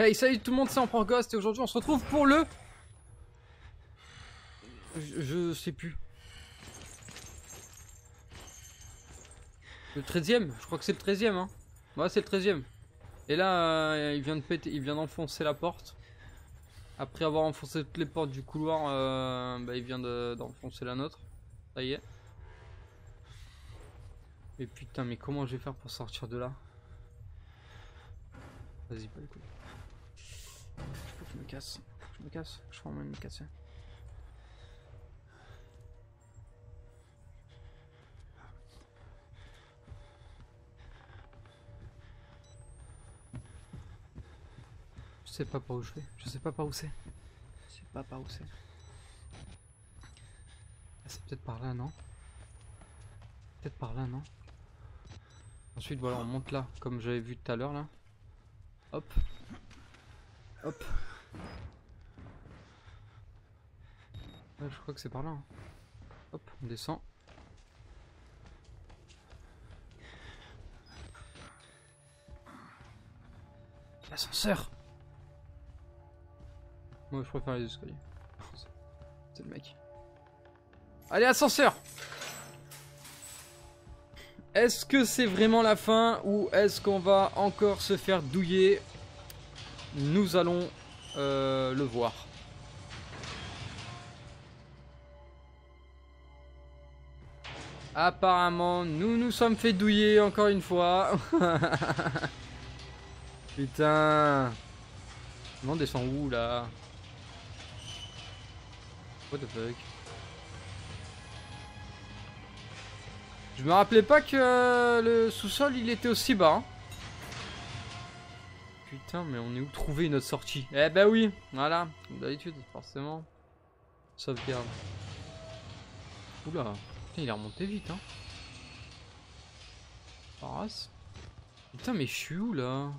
Hey, salut tout le monde, c'est Empereur Ghost et aujourd'hui on se retrouve pour le... Je sais plus. Le 13e, je crois que c'est le 13e hein. Ouais, c'est le 13e. Et là, il vient de péter, il vient d'enfoncer la porte. Après avoir enfoncé toutes les portes du couloir, bah, il vient d'enfoncer la nôtre. Ça y est. Mais putain, mais comment je vais faire pour sortir de là? Vas-y, pas les couilles. Faut que je me casse. Je me casse. Je suis en train de me casser. Je sais pas par où je vais. Je sais pas par où c'est. Je sais pas par où c'est. Ah, c'est peut-être par là, non? Peut-être par là, non? Ensuite, voilà, on monte là, comme j'avais vu tout à l'heure, là. Hop. Hop. Ouais, je crois que c'est par là. Hein. Hop, on descend. L'ascenseur! Moi, je préfère les escaliers. C'est le mec. Allez, ascenseur! Est-ce que c'est vraiment la fin ou est-ce qu'on va encore se faire douiller? Nous allons le voir. Apparemment, nous nous sommes fait douiller encore une fois. Putain. Non, on descend où là? What the fuck? Je me rappelais pas que le sous-sol il était aussi bas. Hein. Putain, mais on est où? Trouver une autre sortie? Eh ben oui, voilà, comme d'habitude, forcément. Sauvegarde. Oula, putain, il est remonté vite, hein. Paras. Putain, mais je suis où là?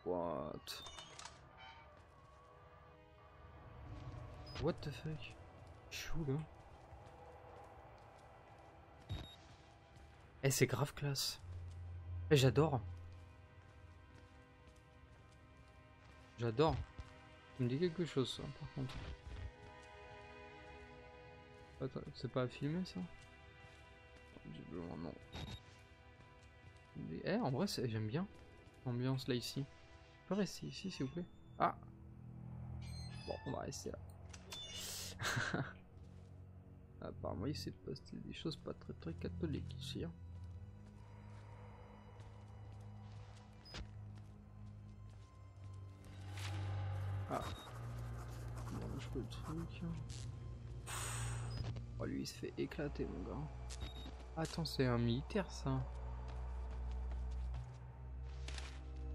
What? What the fuck? Je suis où là? Eh, c'est grave classe. Eh, j'adore. J'adore. Ça me dit quelque chose, ça, par contre. Attends, c'est pas à filmer, ça? Visiblement, non. Mais, eh, en vrai, j'aime bien l'ambiance là, ici. Je peux rester ici, s'il vous plaît? Ah! Bon, on va rester là. Apparemment, il s'est passé des choses pas très catholiques ici. Hein. Ah. Bon, je peux le truc. Oh, lui, il se fait éclater, mon gars. Attends, c'est un militaire, ça.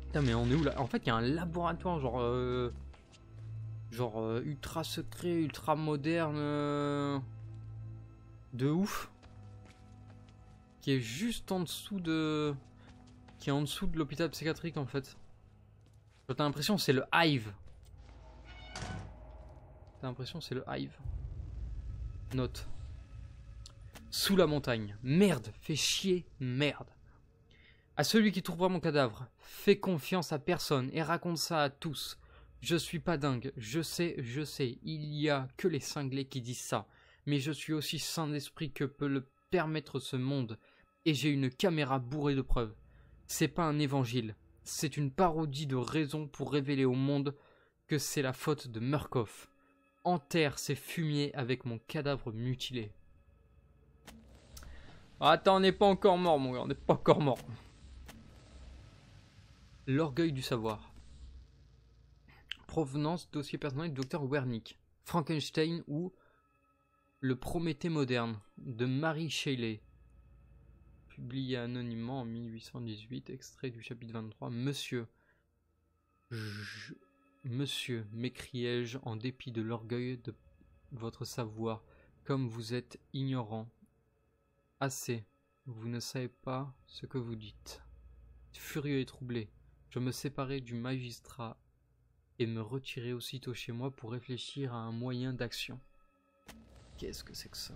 Putain, mais on est où là? En fait, il y a un laboratoire, genre ultra secret, ultra moderne. De ouf. Qui est juste en dessous de... Qui est en dessous de l'hôpital psychiatrique, en fait. T'as l'impression que c'est le Hive. T'as l'impression que c'est le Hive. Note. Sous la montagne. Merde, fais chier, merde. À celui qui trouvera mon cadavre, fais confiance à personne et raconte ça à tous. Je suis pas dingue, je sais, il y a que les cinglés qui disent ça. Mais je suis aussi saint d'esprit que peut le permettre ce monde. Et j'ai une caméra bourrée de preuves. C'est pas un évangile, c'est une parodie de raison pour révéler au monde que c'est la faute de Murkoff. Enterre ces fumiers avec mon cadavre mutilé. Attends, on n'est pas encore mort, mon gars, on n'est pas encore mort. L'orgueil du savoir. Provenance, dossier personnel du docteur Wernicke. Frankenstein ou Le Prométhée moderne de Mary Shelley. Publié anonymement en 1818, extrait du chapitre 23. Monsieur, m'écriai-je en dépit de l'orgueil de votre savoir, comme vous êtes ignorant. Assez, vous ne savez pas ce que vous dites. Furieux et troublé, je me séparai du magistrat et me retirai aussitôt chez moi pour réfléchir à un moyen d'action. Qu'est-ce que c'est que ça?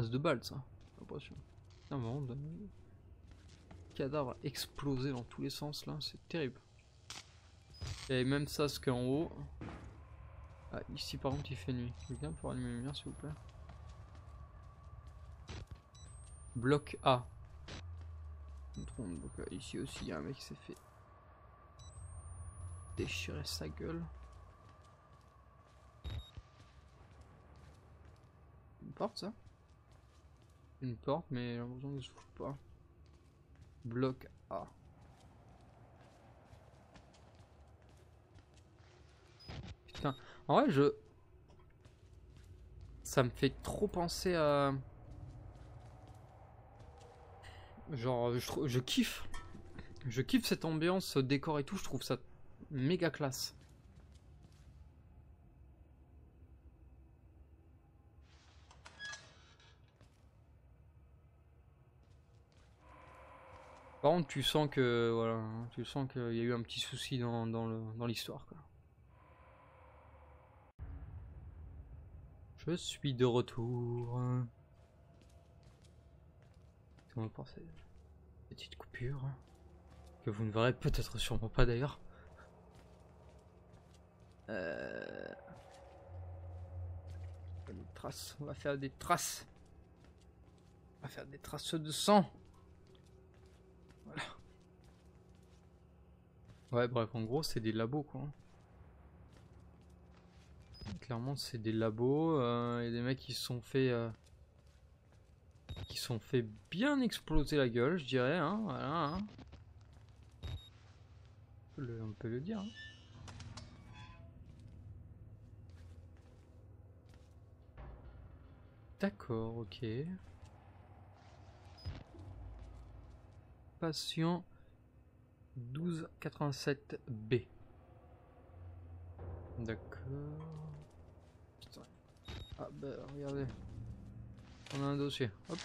Ah, c'est de balles ça, j'ai l'impression. Putain, vraiment, de... cadavre explosé dans tous les sens là, c'est terrible. Et même ça, ce qu'en haut. Ah, ici par contre il fait nuit. Quelqu'un pour allumer la lumière s'il vous plaît. Bloc A. Donc, ici aussi il y a un mec qui s'est fait déchirer sa gueule. Une porte ça? Une porte mais j'ai l'impression qu'elle s'ouvre pas. Bloc A. Putain, en vrai ça me fait trop penser à... Genre je kiffe. Je kiffe cette ambiance, ce décor et tout, je trouve ça méga classe. Par contre, tu sens que voilà, tu sens qu'il y a eu un petit souci dans l'histoire quoi. Je suis de retour. Comment penser? Petite coupure que vous ne verrez peut-être sûrement pas d'ailleurs. Des traces. On va faire des traces. On va faire des traces de sang. Voilà. Ouais, bref, en gros, c'est des labos quoi. Clairement, c'est des labos. Il y a des mecs qui se sont fait. Qui sont fait bien exploser la gueule, je dirais. Hein, voilà. Hein. On peut le dire. Hein. D'accord, ok. Patient 1287B. D'accord. Putain. Ah bah regardez. On a un dossier. Hop.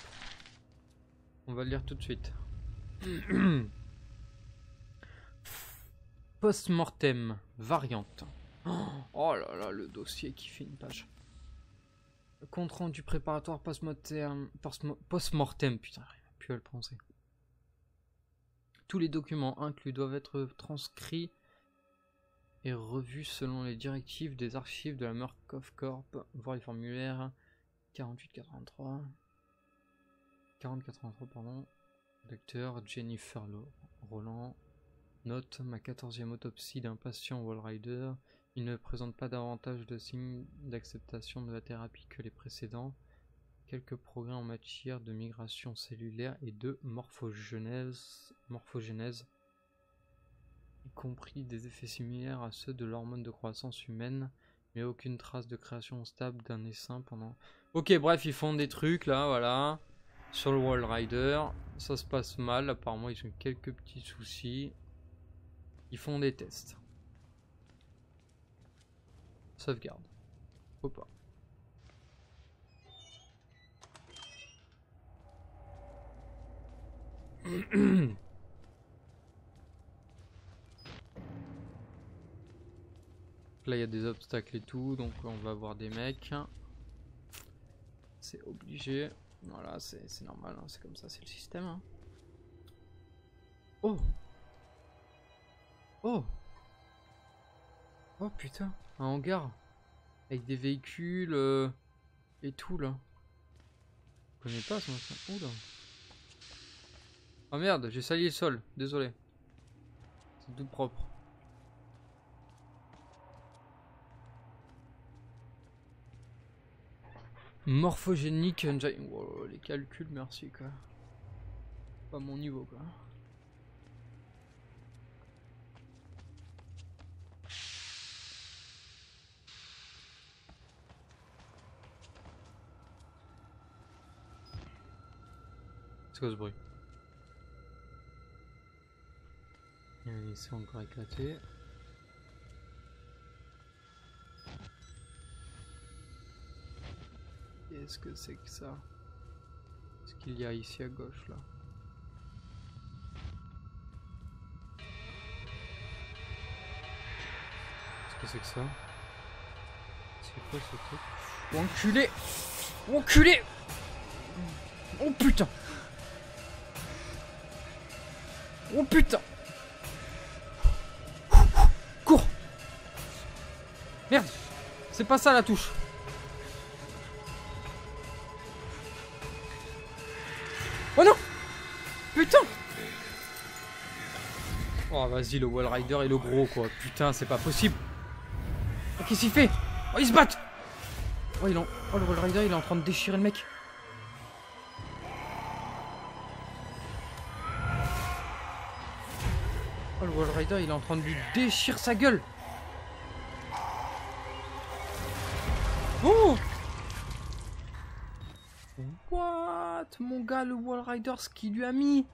On va le lire tout de suite. Post-mortem. Variante. Oh là là, le dossier qui fait une page. Compte rendu préparatoire post-mortem. Putain, j'arrive plus à le prononcer. Tous les documents inclus doivent être transcrits et revus selon les directives des archives de la Murkoff Corp, voir les formulaires 4883. 4083, pardon. Docteur Jennifer Roland. Note, ma 14e autopsie d'un patient Wallrider. Il ne présente pas davantage de signes d'acceptation de la thérapie que les précédents. Quelques progrès en matière de migration cellulaire et de morphogénèse, y compris des effets similaires à ceux de l'hormone de croissance humaine, mais aucune trace de création stable d'un essaim pendant... Ok, bref, ils font des trucs là, voilà, sur le Wallrider. Ça se passe mal, apparemment ils ont quelques petits soucis. Ils font des tests. Sauvegarde. Faut pas. Là il y a des obstacles et tout, donc on va avoir des mecs. C'est obligé. Voilà, c'est normal, hein. C'est comme ça, c'est le système. Hein. Oh! Oh! Oh putain, un hangar avec des véhicules et tout là. Je connais pas ce machin. Oula. Oh merde, j'ai sali le sol, désolé. C'est tout propre. Morphogénique engine. Wow, les calculs, merci quoi. Pas mon niveau quoi. C'est quoi ce bruit? C'est encore éclaté. Qu'est-ce que c'est que ça? Qu'est-ce qu'il y a ici à gauche là? Qu'est-ce que c'est que ça? C'est quoi ce truc? Enculé! Enculé! Oh putain. Oh putain. Cours. Merde. C'est pas ça la touche. Oh non. Putain. Oh vas-y, le Wall Rider et le gros quoi. Putain, c'est pas possible. Oh, qu'est-ce qu'il fait? Oh, ils se battent. Oh, oh, le Wall Rider il est en train de déchirer le mec. Oh, le Wall Rider il est en train de lui déchirer sa gueule. Oh. What? Mon gars, le Wall Rider, ce qu'il lui a mis.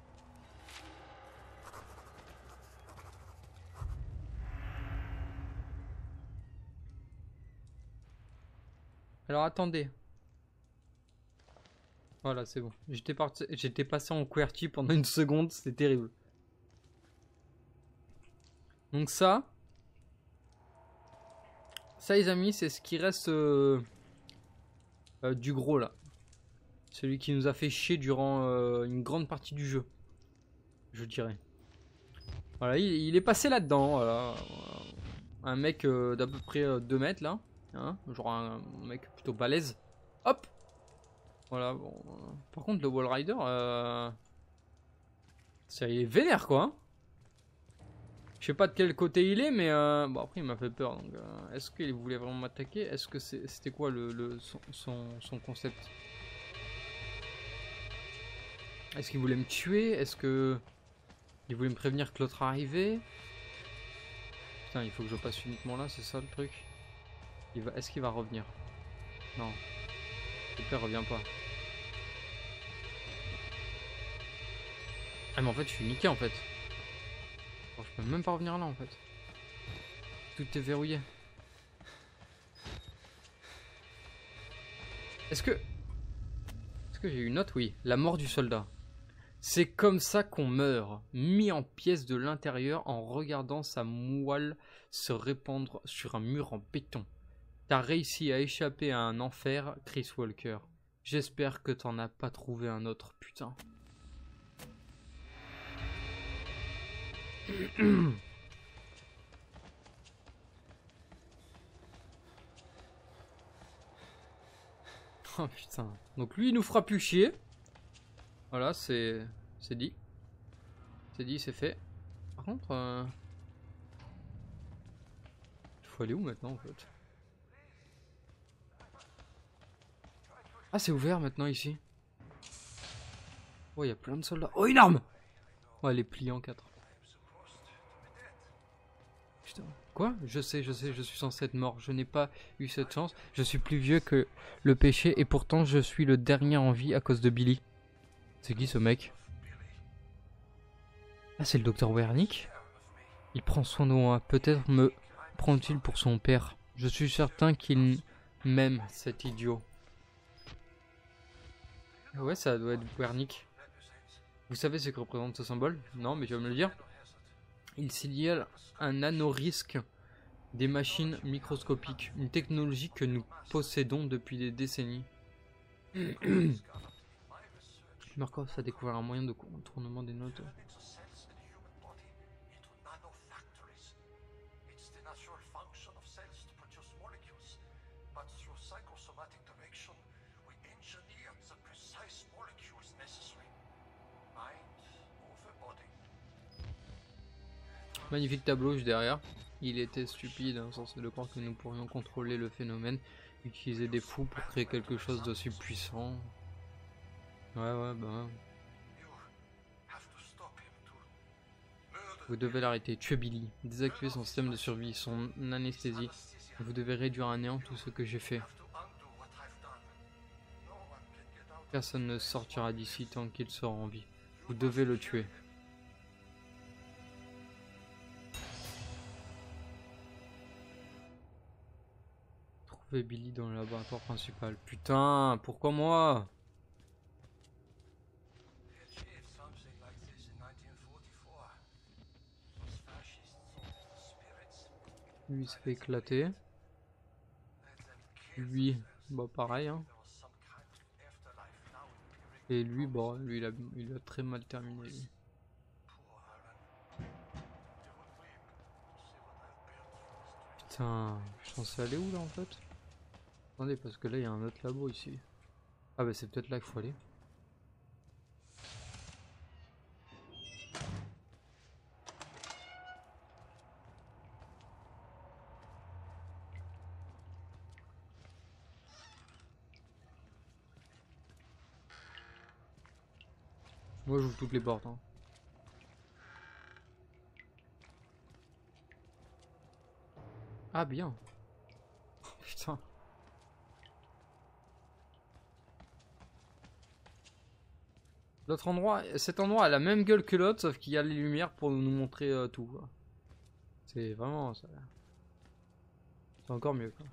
Alors attendez. Voilà, c'est bon. J'étais passé en QWERTY pendant une seconde, c'était terrible. Donc ça les amis, c'est ce qui reste du gros là. Celui qui nous a fait chier durant une grande partie du jeu, je dirais. Voilà, il est passé là-dedans. Voilà. Un mec d'à peu près 2 mètres là. Hein, genre un mec plutôt balèze. Hop. Voilà. Bon. Par contre, le Wall Rider, ça il est vénère quoi. Hein. Je sais pas de quel côté il est, mais bon après il m'a fait peur. Donc, est-ce qu'il voulait vraiment m'attaquer? Est-ce que c'était quoi son concept? Est-ce qu'il voulait me tuer? Est-ce que il voulait me prévenir que l'autre arrivait? Putain, il faut que je passe uniquement là, c'est ça le truc. Est-ce qu'il va revenir? Non. Le père revient pas. Ah mais en fait je suis niqué en fait. Bon, je peux même pas revenir là en fait. Tout est verrouillé. Est-ce que j'ai une note? Oui. La mort du soldat. C'est comme ça qu'on meurt, mis en pièces de l'intérieur en regardant sa moelle se répandre sur un mur en béton. T'as réussi à échapper à un enfer, Chris Walker. J'espère que t'en as pas trouvé un autre, putain. Oh putain. Donc lui il nous fera plus chier. Voilà, c'est dit. C'est dit, c'est fait. Par contre, il faut aller où maintenant en fait? Ah, c'est ouvert maintenant ici. Oh, il y a plein de soldats. Oh, une arme! Oh, elle est pliée en 4. Putain. Quoi? Je sais, je suis censé être mort. Je n'ai pas eu cette chance. Je suis plus vieux que le péché et pourtant je suis le dernier en vie à cause de Billy. C'est qui ce mec? Ah, c'est le docteur Wernick? Il prend soin de moi. Peut-être me prend-il pour son père. Je suis certain qu'il m'aime, cet idiot. Ouais, ça doit être Wernick. Vous savez ce que représente ce symbole? Non, mais tu vas me le dire. Il signale un nanorisque des machines microscopiques, une technologie que nous possédons depuis des décennies. Markov a découvert un moyen de contournement des notes. Magnifique tableau juste derrière. Il était stupide, insensé de croire que nous pourrions contrôler le phénomène, utiliser des fous pour créer quelque chose d'aussi puissant. Ouais, bah. Vous devez l'arrêter, tuez Billy, désactiver son système de survie, son anesthésie. Vous devez réduire à néant tout ce que j'ai fait. Personne ne sortira d'ici tant qu'il sera en vie. Vous devez le tuer. Trouvez Billy dans le laboratoire principal. Putain, pourquoi moi? Lui il se fait éclater. Lui, bah pareil hein. Et lui, bon, lui il a très mal terminé. Lui. Putain, je suis censé aller où là en fait? Attendez, parce que là il y a un autre labo ici. Ah bah c'est peut-être là qu'il faut aller. Moi j'ouvre toutes les portes. Hein. Ah bien. Oh, putain. L'autre endroit, cet endroit a la même gueule que l'autre, sauf qu'il y a les lumières pour nous montrer tout. C'est vraiment ça. C'est encore mieux quoi.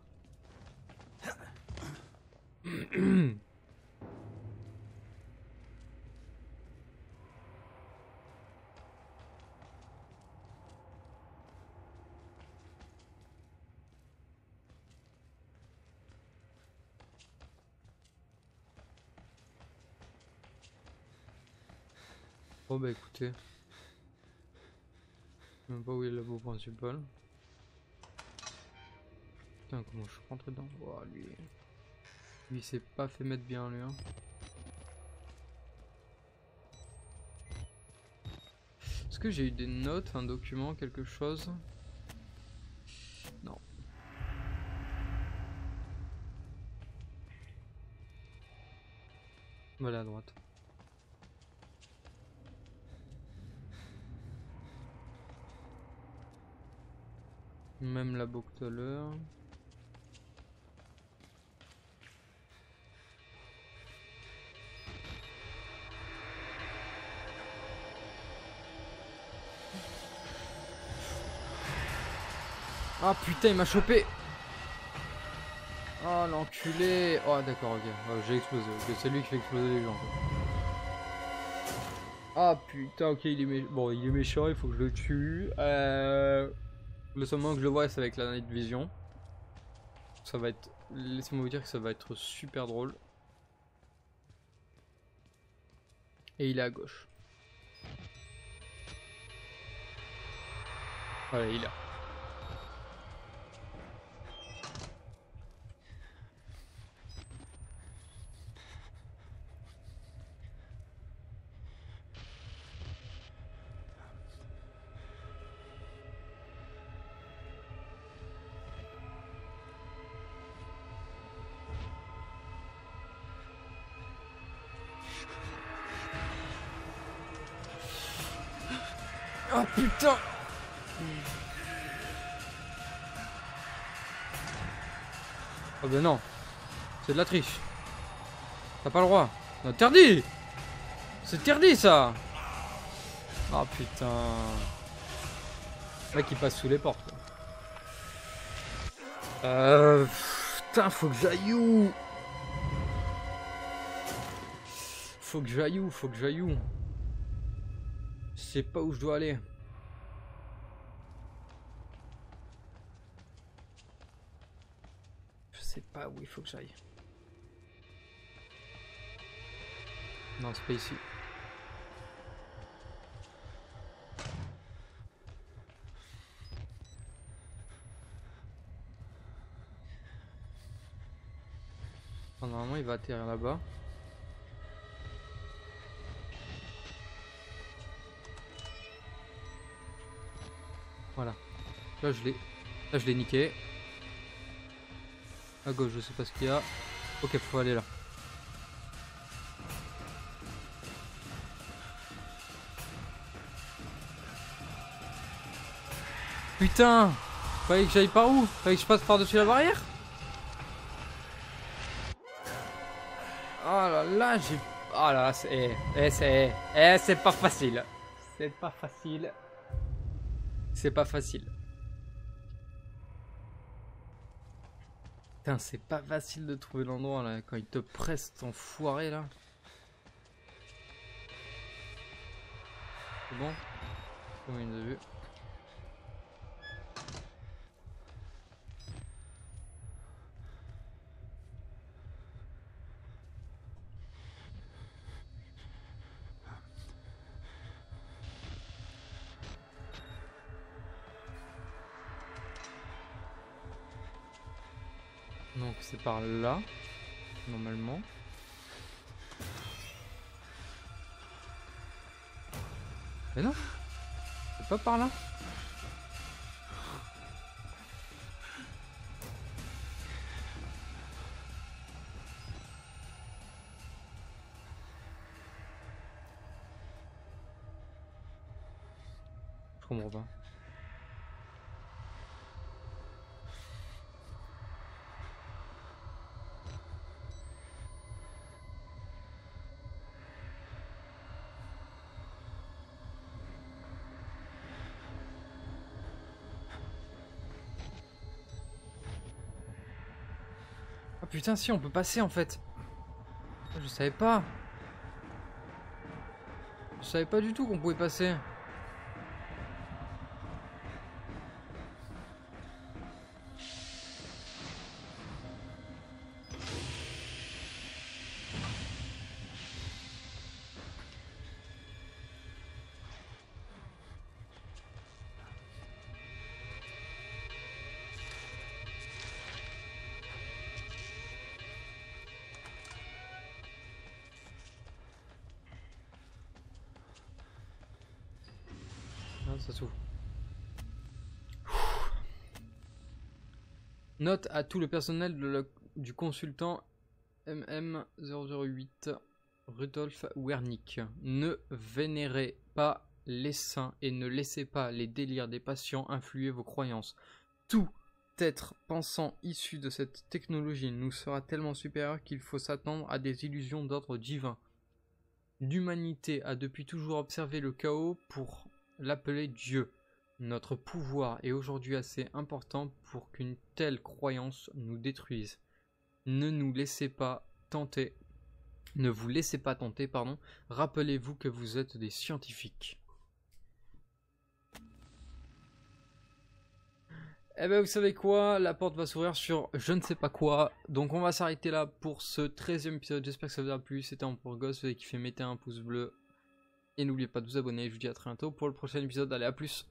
Bon bah écoutez. Je sais même pas où est le labo principal. Putain comment je suis rentré dedans. Oh, lui il s'est pas fait mettre bien lui. Hein. Est-ce que j'ai eu des notes, un document, quelque chose? Non. Voilà à droite. Même labo que tout à l'heure. Ah putain il m'a chopé. Oh l'enculé. Oh d'accord ok. J'ai explosé. Okay, c'est lui qui fait exploser les gens. Ah putain ok il est bon il est méchant, il faut que je le tue. Le seul moment que je le vois c'est avec la night vision. Ça va être. Laissez-moi vous dire que ça va être super drôle. Et il est à gauche. Voilà il est là. Oh putain. Oh ben non. C'est de la triche. T'as pas le droit. C'est interdit. C'est interdit ça. Oh putain. Le mec il passe sous les portes quoi. Putain faut que j'aille où? Faut que j'aille où? Faut que j'aille où? Je sais pas où je dois aller. Je sais pas où il faut que j'aille. Non c'est pas ici. Normalement il va atterrir là-bas. Voilà. Là je l'ai niqué. À gauche je sais pas ce qu'il y a. Ok faut aller là. Putain. Fallait que j'aille par où? Fallait que je passe par-dessus la barrière? Oh là là j'ai... Oh là c'est pas facile. C'est pas facile. C'est pas facile. Putain, c'est pas facile de trouver l'endroit là, quand il te presse ton foiré là. C'est bon? Comment il nous a vu? Donc c'est par là, normalement. Mais non, c'est pas par là. Je comprends pas. Ah putain, si on peut passer en fait. Je savais pas. Je savais pas du tout qu'on pouvait passer. Ah, ça s'ouvre. Note à tout le personnel du consultant MM008 Rudolf Wernick. Ne vénérez pas les saints et ne laissez pas les délires des patients influer vos croyances. Tout être pensant issu de cette technologie nous sera tellement supérieur qu'il faut s'attendre à des illusions d'ordre divin. L'humanité a depuis toujours observé le chaos pour l'appeler Dieu. Notre pouvoir est aujourd'hui assez important pour qu'une telle croyance nous détruise. Ne nous laissez pas tenter. Ne vous laissez pas tenter, pardon. Rappelez-vous que vous êtes des scientifiques. Eh ben vous savez quoi, la porte va s'ouvrir sur je ne sais pas quoi. Donc on va s'arrêter là pour ce 13e épisode. J'espère que ça vous a plu. C'était un pour gosse. Vous avez kiffé, mettez un pouce bleu. Et n'oubliez pas de vous abonner. Je vous dis à très bientôt pour le prochain épisode. Allez, à plus.